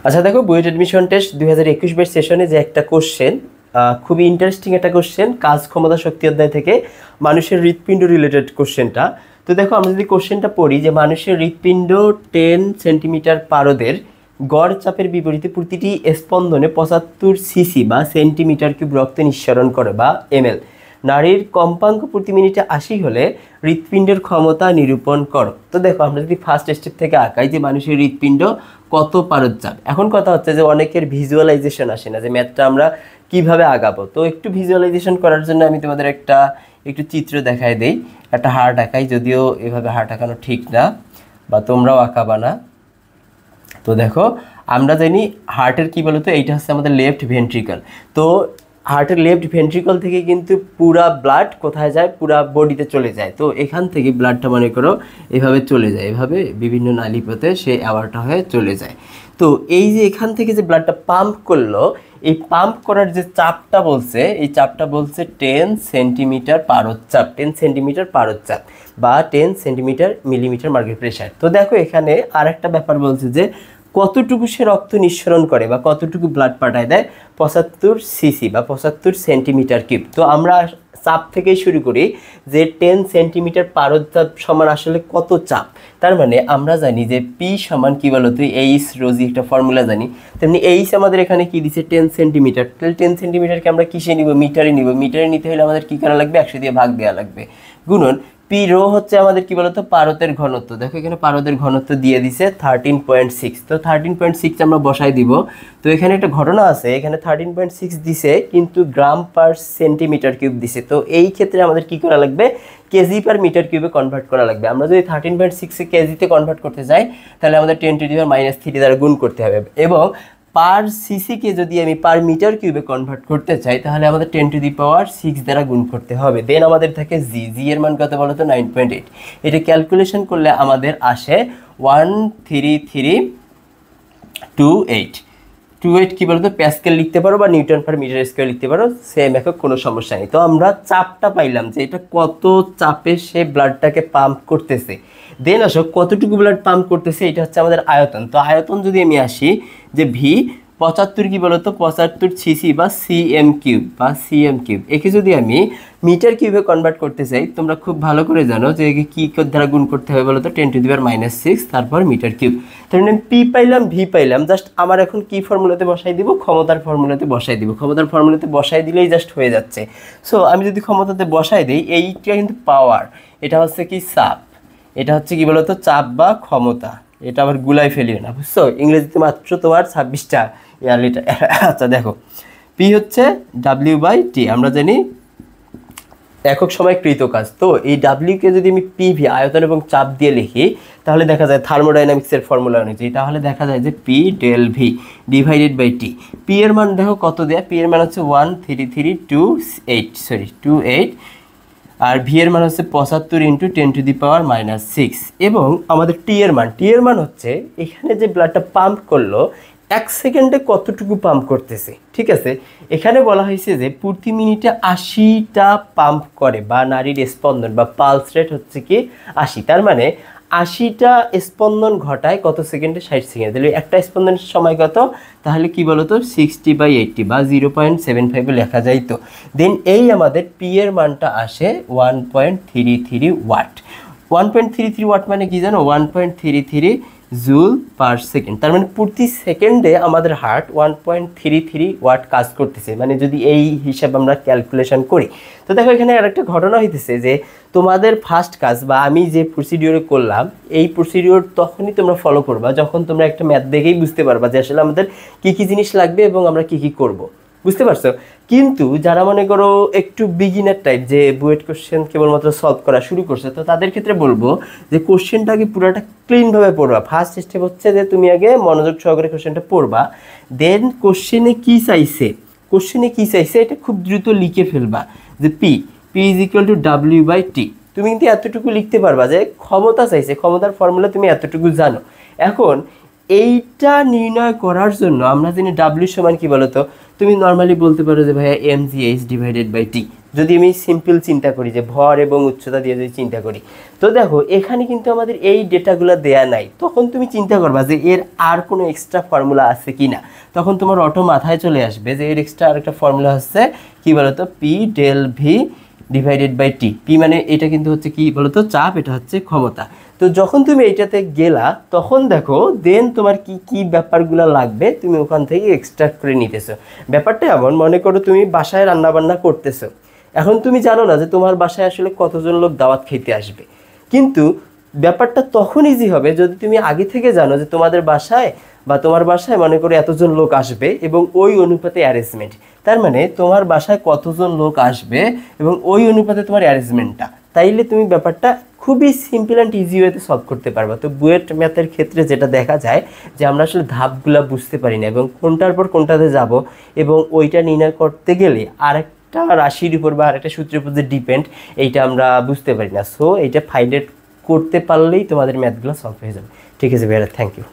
আচ্ছা দেখো, BUET admission test 2021 সেশনে যে একটা কোশ্চেন, খুবই ইন্টারেস্টিং একটা কোশ্চেন, কাজ ক্ষমতা শক্তি অধ্যায় থেকে মানুষের হৃৎপিণ্ড রিলেটেড কোশ্চেনটা। তো দেখো, আমরা যদি কোশ্চেনটা পড়ি যে মানুষের হৃৎপিণ্ড 10 সেন্টিমিটার পারদের গড় চাপের বিপরীতে প্রতিটি স্পন্দনে 75 সিসি বা সেন্টিমিটার কিউব রক্ত নিঃসরণ করে বা এমএল। নারীর কম্পাঙ্ক প্রতি মিনিটে 80 হলে হৃৎপিণ্ডের ক্ষমতা নিরূপণ করো। তো দেখো, আমরা যদি ফার্স্ট স্টেপ থেকে আঁকাই যে মানুষের হৃৎপিণ্ড কত পারদ চাপ। এখন কথা হচ্ছে যে অনেকের ভিজুয়ালাইজেশন আসে না, যে ম্যাথটা আমরা কিভাবে আঁকাবো। তো একটু ভিজুয়ালাইজেশন করার জন্য আমি তোমাদের একটু চিত্র দেখাই দেই। একটা হার্ট আঁকাই, যদিও এভাবে হার্ট আঁকানো ঠিক না, বা তোমরাও আঁকাবা না। তো দেখো, আমরা জানি হার্টের কি বলতো, এইটা হচ্ছে আমাদের লেফট ভেন্ট্রিকল। তো হার্টের লেফট ভেন্ট্রিকল থেকে কিন্তু পুরা ব্লাড কোথায় যায়, পুরা বডিতে চলে যায়। তো এখান থেকে ব্লাডটা মনে করো এভাবে চলে যায়, এভাবে বিভিন্ন নালীপথে সে অ্যাওয়ারটা হয়ে চলে যায়। তো এই যে এখান থেকে যে ব্লাডটা পাম্প করলো, এই পাম্প করার যে চাপটা বলছে, এই চাপটা বলছে 10 সেন্টিমিটার পারদ-চাপ, 10 সেন্টিমিটার পারদ-চাপ বা 10 সেন্টিমিটার মিলিমিটার মার্কিং প্রেশার। তো দেখো, এখানে আর একটা ব্যাপার বলছে যে কতটুকু সে রক্ত নিঃসরণ করে বা কতটুকু ব্লাড পাঠায় দেয়, 75 সিসি বা 75 সেন্টিমিটার কিউব। তো আমরা চাপ থেকেই শুরু করি যে 10 সেন্টিমিটার পারদ-চাপ সমান আসলে কত চাপ। তার মানে আমরা জানি যে পি সমান কি বলতো, এইচ রোজি একটা ফর্মুলা জানি, তেমনি এইচ আমাদের এখানে কি দিছে 10 সেন্টিমিটার। তাহলে 10 সেন্টিমিটারকে আমরা কিসে নিব, মিটারে নিব। মিটারে নিতে হলে আমাদের কি করা লাগবে, 100 দিয়ে ভাগ দেওয়া লাগবে, গুণন পি রো হচ্ছে আমাদের কি বলতো, পারদের ঘনত্ব। দেখো এখানে পারদের ঘনত্ব দিয়ে দিছে 13.6। তো 13.6 আমরা বসাই দিব। তো এখানে একটা ঘটনা আছে, এখানে 13.6 দিছে কিন্তু গ্রাম পার সেন্টিমিটার কিউব দিছে। তো এই ক্ষেত্রে আমাদের কি করা লাগবে, কেজি পার মিটার কিউবে কনভার্ট করা লাগবে। আমরা যদি 13.6 কেজিতে কনভার্ট করতে চাই, তাহলে আমাদের 10⁻³ দ্বারা গুণ করতে হবে। এবং পার সিসিকে যদি আমি পার মিটার কিউবে কনভার্ট করতে চাই, তাহলে আমাদের 10⁻6 দ্বারা গুণ করতে হবে। দেন আমাদের থাকে জি এর মান কত বলো তো, 9.8। এটা ক্যালকুলেশন করলে আমাদের আসে 13328 কি বলতো, প্যাসকেল লিখতে পারো বা নিউটন পার মিটার স্কয়ার লিখতে পারো, সেম একক, কোনো সমস্যা নেই। তো আমরা চাপটা পাইলাম যে এটা কত চাপে সে ব্লাডটাকে পাম্প করতেছে। দেন আসো কতটুকু ব্লাড পাম্প করতেছে, এটা হচ্ছে আমাদের আয়তন। তো আয়তন যদি আমি আসি যে ভি 75 কি বলতো, 75 সিসি বা সিএম কিউব, একে যদি আমি মিটার কিউবে কনভার্ট করতে চাই, তোমরা খুব ভালো করে জানো যে একে কি দ্বারা গুণ করতে হবে বলতো, 10⁻⁻6 তারপর মিটার কিউব। তাহলে আমি পি পাইলাম, ভি পাইলাম, জাস্ট আমার এখন কি ফর্মুলাতে বসাই দিব, ক্ষমতার ফর্মুলাতে বসাই দিব। ক্ষমতার ফর্মুলাতে বসাই দিলেই জাস্ট হয়ে যাচ্ছে। সো আমি যদি ক্ষমতাতে বসাই দিই, এইটা কিন্তু পাওয়ার, এটা হচ্ছে কি চাপ, এটা হচ্ছে কি বলতো চাপ বা ক্ষমতা। এটা আবার গুলাই ফেলিও না, বুঝছো? ইংরেজিতে মাত্র তোমার 26টা লিটার। আচ্ছা দেখো, পি হচ্ছে W/T, আমরা জানি একক সময় কৃত কাজ। তো এই ডাব্লিউকে যদি আমি পিভি আয়তন এবং চাপ দিয়ে লিখি, তাহলে দেখা যায় থার্মোডাইনামিক্সের ফর্মুলা অনুযায়ী, তাহলে দেখা যায় যে P del V divided by T. P এর মান দেখো কত দেয়া, পি এর মান হচ্ছে 13328 আর ভি এর মান হচ্ছে 75 × 10⁻⁻6। এবং আমাদের টি এর মান হচ্ছে এখানে যে ব্লাডটা পাম্প করলো 1 সেকেন্ডে কতটুকু পাম্প করতেছে। ঠিক আছে, এখানে বলা হয়েছে যে প্রতি মিনিটে 80টা পাম্প করে, বা নারীর স্পন্দন বা পালস রেট হচ্ছে কি 80। তার মানে 80টা স্পন্দন ঘটায় কত সেকেন্ডে, 60 সেকেন্ড। তাহলে একটা স্পন্দনের সময় কত, তাহলে কি বলতো 60/80 বা 0.75 লেখা যায়। তো দেন এই আমাদের পি এর মানটা আসে 1.33 ওয়াট। 1.33 ওয়াট মানে কি জানো, 1.33 জুল পার সেকেন্ড। তার মানে প্রতি সেকেন্ডে আমাদের হার্ট 1.33 ওয়াট কাজ করতেছে, মানে যদি এই হিসাব আমরা ক্যালকুলেশন করি। তো দেখো এখানে আরেকটা ঘটনা হইতেছে যে তোমাদের ফার্স্ট কাজ বা আমি যে প্রসিডিওরে করলাম, এই প্রসিডিওর তখনই তোমরা ফলো করবা যখন তোমরা একটা ম্যাথ দেখেই বুঝতে পারবা যে আসলে আমাদের কী কী জিনিস লাগবে এবং আমরা কী কী করব। বুঝতে পারছো? কিন্তু যারা মনে করো একটু বিগিনার টাইপ, যে বুয়েট কোশ্চেন কেবলমাত্র সলভ করা শুরু করছে, তো তাদের ক্ষেত্রে বলবো যে কোশ্চেনটা আগে পুরোটা ক্লিনভাবে পড়বা। ফার্স্ট স্টেপ হচ্ছে যে তুমি আগে মনোযোগ সহকারে কোশ্চেনটা পড়বা, দেন কোশ্চেনে কি চাইছে এটা খুব দ্রুত লিখে ফেলবা যে পি = W/T। তুমি কিন্তু এতটুকু লিখতে পারবা যে ক্ষমতা চাইছে, ক্ষমতার ফর্মুলা তুমি এতটুকু জানো। এখন এইটা নির্ণয় করার জন্য আমরা জানি W সমান কি বলতো, তুমি নর্মালি বলতে পারো যে ভাইয়া mgh/T। যদি আমি সিম্পল চিন্তা করি যে ভর এবং উচ্চতা দিয়ে যদি চিন্তা করি, তো দেখো এখানে কিন্তু আমাদের এই ডেটাগুলো দেয়া নাই। তখন তুমি চিন্তা করবা যে এর আর কোনো এক্সট্রা ফর্মুলা আছে কি না, তখন তোমার অটো মাথায় চলে আসবে যে এর এক্সট্রা আরেকটা ফর্মুলা হচ্ছে কি বলতো, P del V divided by T. P মানে এটা কিন্তু হচ্ছে কি বলতো, চাপ, এটা হচ্ছে ক্ষমতা। তো যখন তুমি এইটাতে গেলা তখন দেখো দেন তোমার কি কি ব্যাপারগুলো লাগবে তুমি ওখান থেকে এক্সট্রাক্ট করে নিতেছো। ব্যাপারটা এমন, মনে করো তুমি বাসায় রান্নাবান্না করতেছো, এখন তুমি জানো না যে তোমার বাসায় আসলে কতজন লোক দাওয়াত খেতে আসবে, কিন্তু ব্যাপারটা তখন ইজি হবে যদি তুমি আগে থেকে জানো যে তোমাদের বাসায় বা তোমার বাসায় মনে করো এতজন লোক আসবে এবং ওই অনুপাতে অ্যারেঞ্জমেন্ট। তার মানে তোমার বাসায় কতজন লোক আসবে এবং ওই অনুপাতে তোমার অ্যারেঞ্জমেন্টটা, তাইলে তুমি ব্যাপারটা খুবই সিম্পল অ্যান্ড ইজি ওয়েতে সলভ করতে পারবা। তো বুয়েট ম্যাথের ক্ষেত্রে যেটা দেখা যায় যে আমরা আসলে ধাপগুলা বুঝতে পারি না এবং কোনটার পর কোনটাতে যাব, এবং ওইটা নির্ণয় করতে গেলে আরেকটা রাশির উপর বা আরেকটা সূত্রের উপর যে ডিপেন্ড, এইটা আমরা বুঝতে পারি না। সো এইটা ফাইন্ড আউট করতে পারলেই তোমাদের ম্যাথগুলো সলভ হয়ে যাবে। ঠিক আছে ভাইয়া, থ্যাংক ইউ।